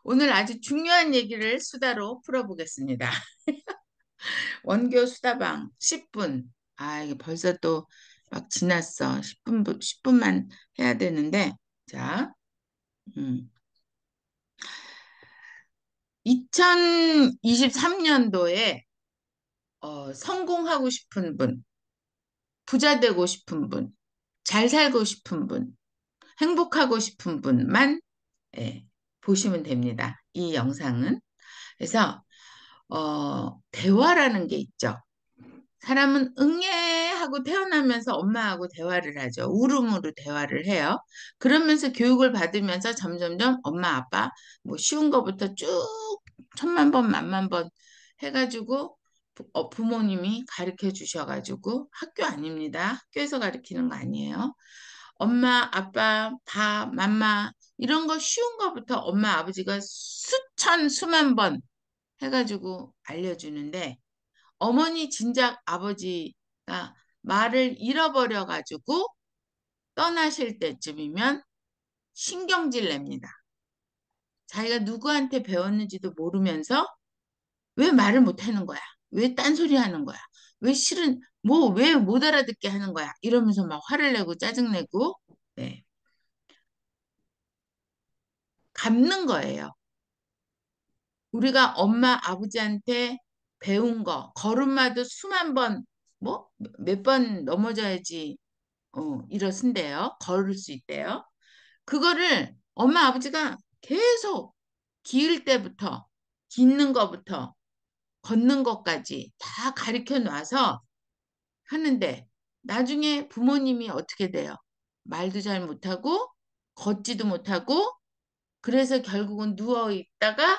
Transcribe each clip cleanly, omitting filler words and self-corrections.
오늘 아주 중요한 얘기를 수다로 풀어보겠습니다. 원교 수다방 10분. 아, 이게 벌써 또 막 지났어. 10분만 해야 되는데. 자, 2023년도에 성공하고 싶은 분, 부자 되고 싶은 분, 잘 살고 싶은 분, 행복하고 싶은 분만 예, 보시면 됩니다. 이 영상은. 그래서 대화라는 게 있죠. 사람은 응애하고 태어나면서 엄마하고 대화를 하죠. 울음으로 대화를 해요. 그러면서 교육을 받으면서 점점점 엄마, 아빠, 뭐 쉬운 거부터 쭉 천만 번, 만만 번 해가지고 부모님이 가르쳐 주셔가지고 학교 아닙니다. 학교에서 가르치는 거 아니에요. 엄마, 아빠, 맘마 이런 거 쉬운 거부터 엄마, 아버지가 수천, 수만 번 해가지고 알려주는데 어머니 진작 아버지가 말을 잃어버려가지고 떠나실 때쯤이면 신경질 냅니다. 자기가 누구한테 배웠는지도 모르면서 왜 말을 못하는 거야? 왜 딴소리 하는 거야? 왜 싫은, 뭐, 왜 못 알아듣게 하는 거야? 이러면서 막 화를 내고 짜증내고, 네, 갚는 거예요. 우리가 엄마, 아버지한테 배운 거, 걸음마도 수만 번, 뭐, 몇 번 넘어져야지 일어선대요. 걸을 수 있대요. 그거를 엄마 아버지가 계속 기을 때부터 깃는 거부터 걷는 것까지 다 가르쳐 놔서 하는데 나중에 부모님이 어떻게 돼요? 말도 잘 못하고 걷지도 못하고 그래서 결국은 누워 있다가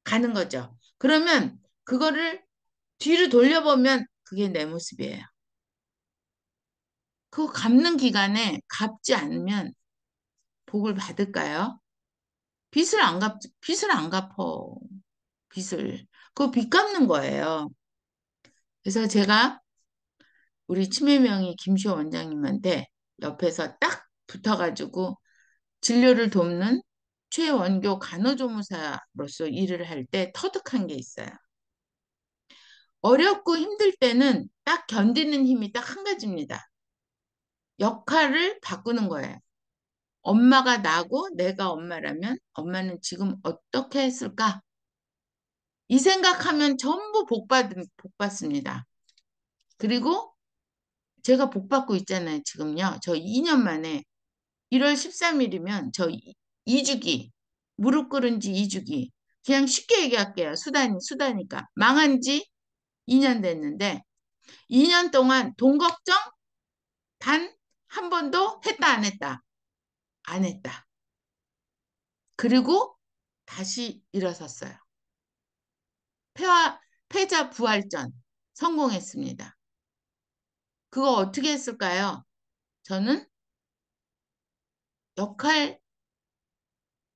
가는 거죠. 그러면 그거를 뒤로 돌려보면 그게 내 모습이에요. 그거 갚는 기간에 갚지 않으면 복을 받을까요? 빚을 안 갚어. 빚을. 그거 빚 갚는 거예요. 그래서 제가 우리 치매명의 김시호 원장님한테 옆에서 딱 붙어가지고 진료를 돕는 최원교 간호조무사로서 일을 할 때 터득한 게 있어요. 어렵고 힘들 때는 딱 견디는 힘이 딱 한 가지입니다. 역할을 바꾸는 거예요. 엄마가 나고 내가 엄마라면 엄마는 지금 어떻게 했을까? 이 생각하면 전부 복 받습니다. 그리고 제가 복 받고 있잖아요, 지금요. 저 2년 만에 1월 13일이면 저 2주기, 무릎 꿇은 지 2주기. 그냥 쉽게 얘기할게요. 수다니까. 망한 지 2년 됐는데 2년 동안 돈 걱정 단 한 번도 했다, 안 했다? 안 했다. 그리고 다시 일어섰어요. 폐와, 패자 부활전 성공했습니다. 그거 어떻게 했을까요? 저는 역할,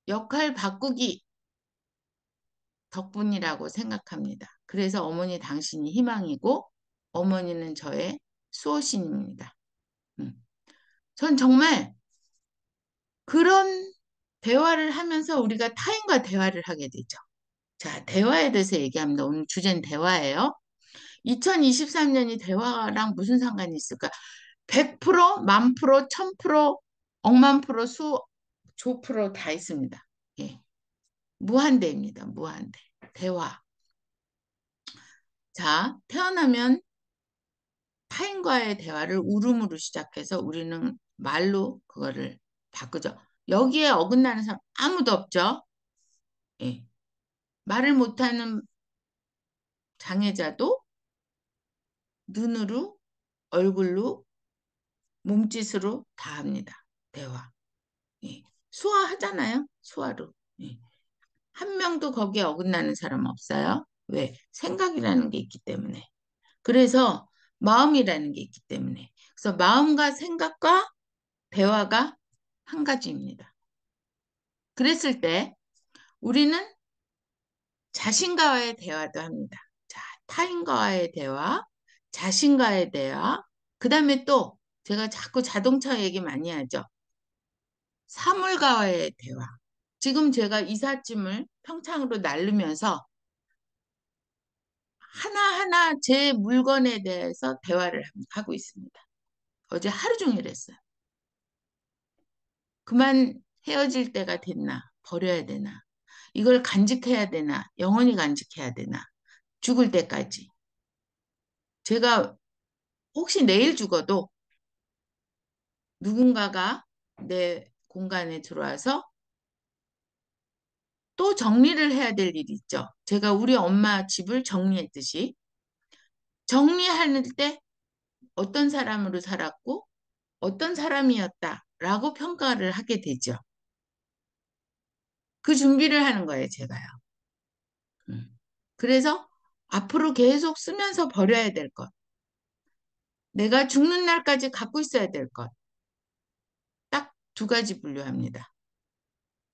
역할 바꾸기 덕분이라고 생각합니다. 그래서 어머니 당신이 희망이고 어머니는 저의 수호신입니다. 음. 전 정말 그런 대화를 하면서 우리가 타인과 대화를 하게 되죠. 자, 대화에 대해서 얘기합니다. 오늘 주제는 대화예요. 2023년이 대화랑 무슨 상관이 있을까? 100%, 1000%, 1000%, 억만 프로, 조 프로 다 있습니다. 예. 무한대입니다. 무한대. 대화. 자, 태어나면 타인과의 대화를 울음으로 시작해서 우리는 말로 그거를 바꾸죠. 여기에 어긋나는 사람 아무도 없죠. 예. 말을 못하는 장애자도 눈으로, 얼굴로, 몸짓으로 다 합니다. 대화. 예. 소화하잖아요. 소화로. 예. 한 명도 거기에 어긋나는 사람 없어요. 왜? 생각이라는 게 있기 때문에. 그래서 마음이라는 게 있기 때문에. 그래서 마음과 생각과 대화가 한 가지입니다. 그랬을 때 우리는 자신과의 대화도 합니다. 자, 타인과의 대화, 자신과의 대화, 그 다음에 또 제가 자꾸 자동차 얘기 많이 하죠. 사물과의 대화. 지금 제가 이삿짐을 평창으로 나르면서 하나하나 제 물건에 대해서 대화를 하고 있습니다. 어제 하루 종일 했어요. 그만 헤어질 때가 됐나? 버려야 되나? 이걸 간직해야 되나? 영원히 간직해야 되나? 죽을 때까지. 제가 혹시 내일 죽어도 누군가가 내 공간에 들어와서 또 정리를 해야 될 일이 있죠. 제가 우리 엄마 집을 정리했듯이 정리할 때 어떤 사람으로 살았고 어떤 사람이었다라고 평가를 하게 되죠. 그 준비를 하는 거예요, 제가요. 음. 그래서 앞으로 계속 쓰면서 버려야 될 것, 내가 죽는 날까지 갖고 있어야 될 것, 딱 두 가지 분류합니다.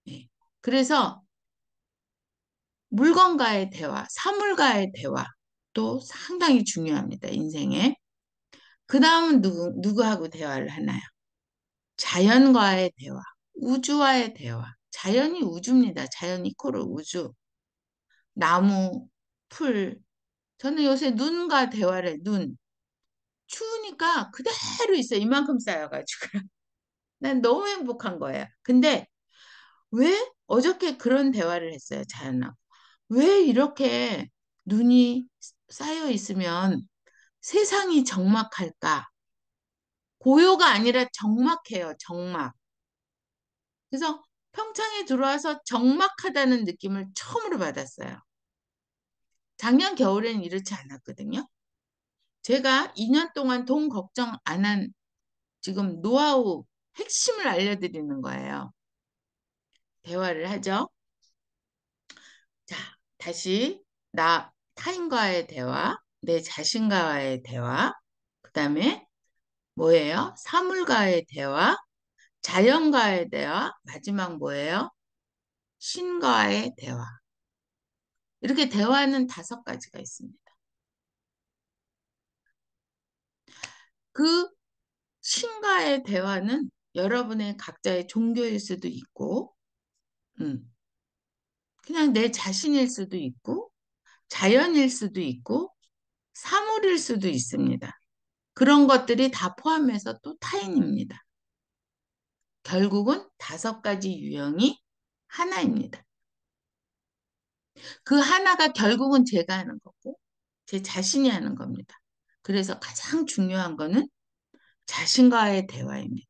예. 그래서 물건과의 대화, 사물과의 대화도 상당히 중요합니다, 인생에. 그 다음은 누구하고 대화를 하나요? 자연과의 대화, 우주와의 대화. 자연이 우주입니다. 자연 이코르 우주. 나무, 풀. 저는 요새 눈과 대화를 해요. 눈. 추우니까 그대로 있어요. 이만큼 쌓여가지고. 난 너무 행복한 거예요. 근데 왜 어저께 그런 대화를 했어요. 자연하고. 왜 이렇게 눈이 쌓여 있으면 세상이 적막할까? 고요가 아니라 적막해요. 적막. 그래서 평창에 들어와서 적막하다는 느낌을 처음으로 받았어요. 작년 겨울에는 이렇지 않았거든요. 제가 2년 동안 돈 걱정 안 한 지금 노하우 핵심을 알려드리는 거예요. 대화를 하죠. 자, 다시 타인과의 대화, 내 자신과의 대화, 그 다음에 뭐예요? 사물과의 대화, 자연과의 대화, 마지막 뭐예요? 신과의 대화. 이렇게 대화는 5가지가 있습니다. 그 신과의 대화는 여러분의 각자의 종교일 수도 있고, 음, 그냥 내 자신일 수도 있고, 자연일 수도 있고, 사물일 수도 있습니다. 그런 것들이 다 포함해서 또 타인입니다. 결국은 5가지 유형이 하나입니다. 그 하나가 결국은 제가 하는 거고, 제 자신이 하는 겁니다. 그래서 가장 중요한 거는 자신과의 대화입니다.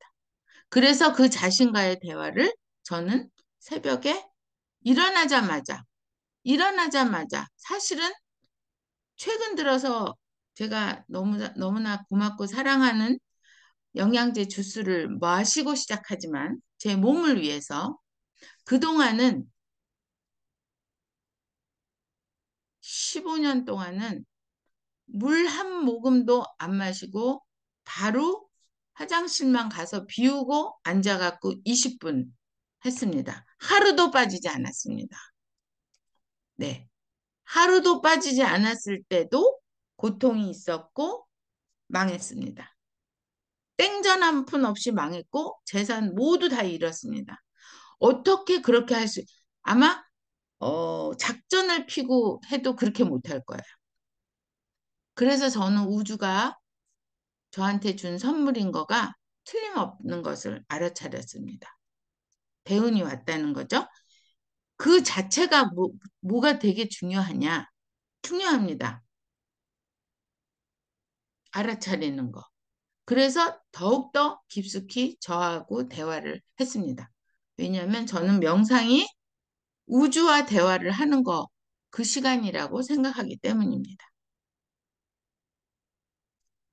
그래서 그 자신과의 대화를 저는 새벽에 일어나자마자, 사실은 최근 들어서 제가 너무나 고맙고 사랑하는 영양제 주스를 마시고 시작하지만 제 몸을 위해서 그동안은 15년 동안은 물 한 모금도 안 마시고 바로 화장실만 가서 비우고 앉아갖고 20분 했습니다. 하루도 빠지지 않았습니다. 네. 하루도 빠지지 않았을 때도 고통이 있었고 망했습니다. 땡전 한 푼 없이 망했고 재산 모두 다 잃었습니다. 어떻게 그렇게 아마 작전을 피고 해도 그렇게 못할 거예요. 그래서 저는 우주가 저한테 준 선물인 거가 틀림없는 것을 알아차렸습니다. 대운이 왔다는 거죠. 그 자체가 뭐가 되게 중요하냐? 중요합니다. 알아차리는 거. 그래서 더욱더 깊숙이 저하고 대화를 했습니다. 왜냐하면 저는 명상이 우주와 대화를 하는 거, 그 시간이라고 생각하기 때문입니다.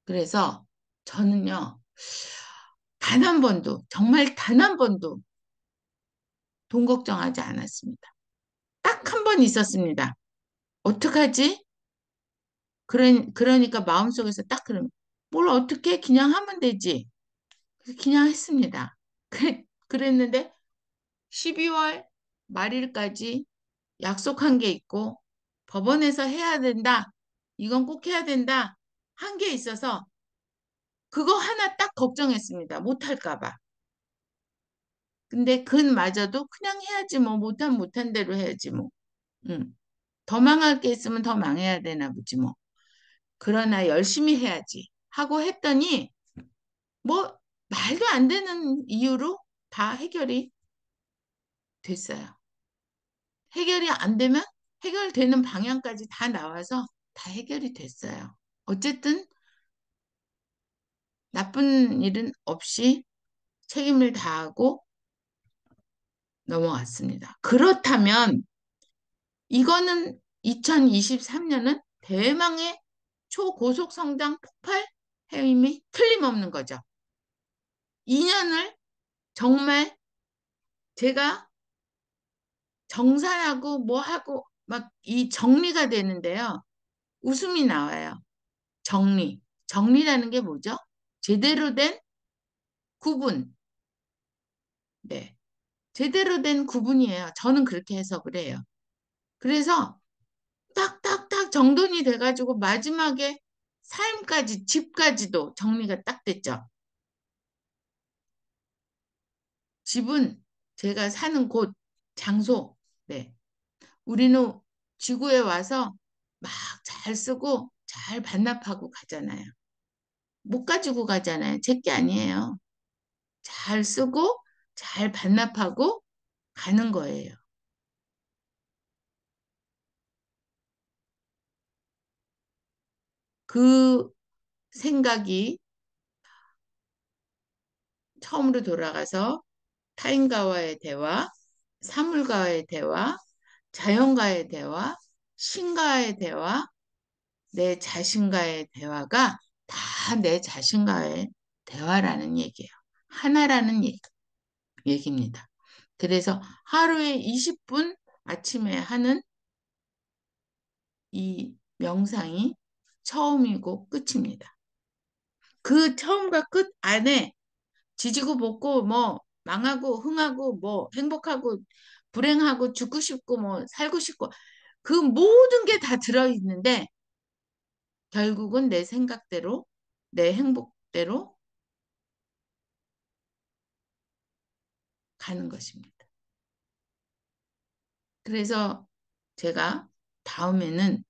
그래서 저는요, 단 한 번도, 정말 단 한 번도 돈 걱정하지 않았습니다. 딱 한 번 있었습니다. 어떡하지? 그러니까 마음속에서 딱 뭘 어떻게 그냥 하면 되지. 그래서 그냥 했습니다. 그랬는데 12월 말일까지 약속한 게 있고 법원에서 해야 된다. 이건 꼭 해야 된다. 한 게 있어서 그거 하나 딱 걱정했습니다. 못할까 봐. 근데 그마저도 그냥 해야지 뭐 못하면 못한 대로 해야지 뭐. 응. 더 망할 게 있으면 더 망해야 되나 보지 뭐. 그러나 열심히 해야지 하고 했더니 뭐 말도 안 되는 이유로 다 해결이 됐어요. 해결이 안 되면 해결되는 방향까지 다 나와서 다 해결이 됐어요. 어쨌든 나쁜 일은 없이 책임을 다하고 넘어갔습니다. 그렇다면 이거는 2023년은 대망의 초고속 성장 폭발 해임이 틀림없는 거죠. 2년을 정말 제가 정산하고 뭐 하고 막 이 정리가 되는데요. 웃음이 나와요. 정리. 정리라는 게 뭐죠? 제대로 된 구분. 네. 제대로 된 구분이에요. 저는 그렇게 해석을 해요. 그래서 딱딱딱 정돈이 돼가지고 마지막에 삶까지, 집까지도 정리가 딱 됐죠. 집은 제가 사는 곳, 장소. 네. 우리는 지구에 와서 막 잘 쓰고 잘 반납하고 가잖아요. 못 가지고 가잖아요. 제게 아니에요. 잘 쓰고 잘 반납하고 가는 거예요. 그 생각이 처음으로 돌아가서 타인과의 대화, 사물과의 대화, 자연과의 대화, 신과의 대화, 내 자신과의 대화가 다 내 자신과의 대화라는 얘기예요. 하나라는 얘기입니다. 그래서 하루에 20분 아침에 하는 이 명상이 처음이고 끝입니다. 그 처음과 끝 안에 지지고 볶고 뭐 망하고 흥하고 뭐 행복하고 불행하고 죽고 싶고 뭐 살고 싶고 그 모든 게 다 들어있는데 결국은 내 생각대로 내 행복대로 가는 것입니다. 그래서 제가 다음에는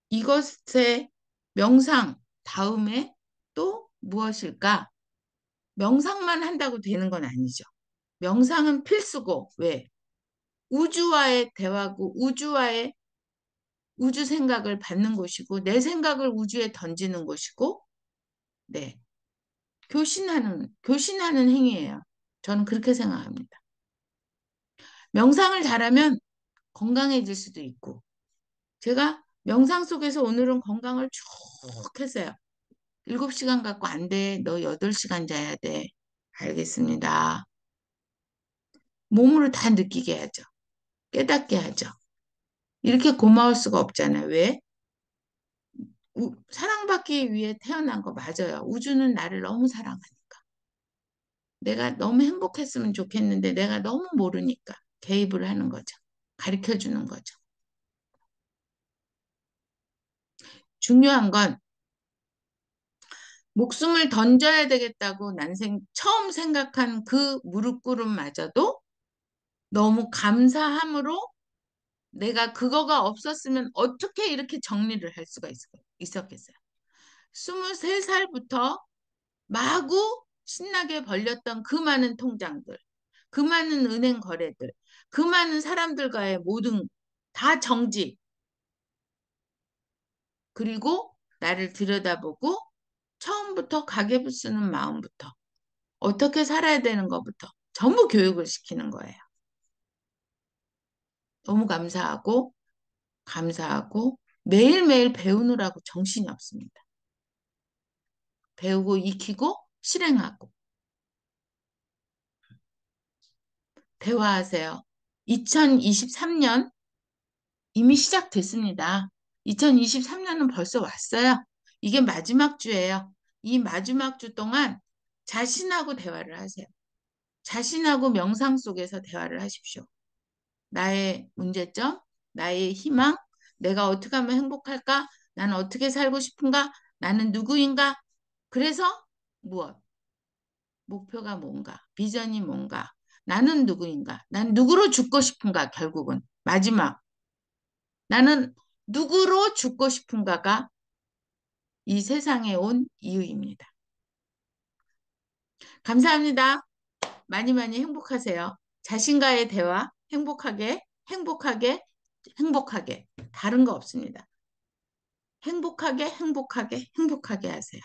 이것의 명상 다음에 또 무엇일까? 명상만 한다고 되는 건 아니죠. 명상은 필수고 왜? 우주와의 대화고 우주와의 우주 생각을 받는 곳이고 내 생각을 우주에 던지는 곳이고 네. 교신하는 행위예요. 저는 그렇게 생각합니다. 명상을 잘하면 건강해질 수도 있고 제가 명상 속에서 오늘은 건강을 쭉 했어요. 7시간 갖고 안 돼. 너 8시간 자야 돼. 알겠습니다. 몸으로 다 느끼게 하죠. 깨닫게 하죠. 이렇게 고마울 수가 없잖아요. 왜? 사랑받기 위해 태어난 거 맞아요. 우주는 나를 너무 사랑하니까. 내가 너무 행복했으면 좋겠는데 내가 너무 모르니까 개입을 하는 거죠. 가르쳐 주는 거죠. 중요한 건 목숨을 던져야 되겠다고 처음 생각한 그 무릎 꿇음마저도 너무 감사함으로 내가 그거가 없었으면 어떻게 이렇게 정리를 할 수가 있었겠어요. 23살부터 마구 신나게 벌렸던 그 많은 통장들, 그 많은 은행 거래들, 그 많은 사람들과의 모든 다 정지, 그리고 나를 들여다보고 처음부터 가계부 쓰는 마음부터 어떻게 살아야 되는 것부터 전부 교육을 시키는 거예요. 너무 감사하고 매일매일 배우느라고 정신이 없습니다. 배우고 익히고 실행하고 대화하세요. 2023년 이미 시작됐습니다. 2023년은 벌써 왔어요. 이게 마지막 주예요. 이 마지막 주 동안 자신하고 대화를 하세요. 자신하고 명상 속에서 대화를 하십시오. 나의 문제점, 나의 희망, 내가 어떻게 하면 행복할까? 나는 어떻게 살고 싶은가? 나는 누구인가? 그래서 무엇? 목표가 뭔가? 비전이 뭔가? 나는 누구인가? 난 누구로 죽고 싶은가? 결국은 마지막 나는 누구로 죽고 싶은가가 이 세상에 온 이유입니다. 감사합니다. 많이 많이 행복하세요. 자신과의 대화 행복하게, 행복하게, 행복하게. 다른 거 없습니다. 행복하게, 행복하게, 행복하게 하세요.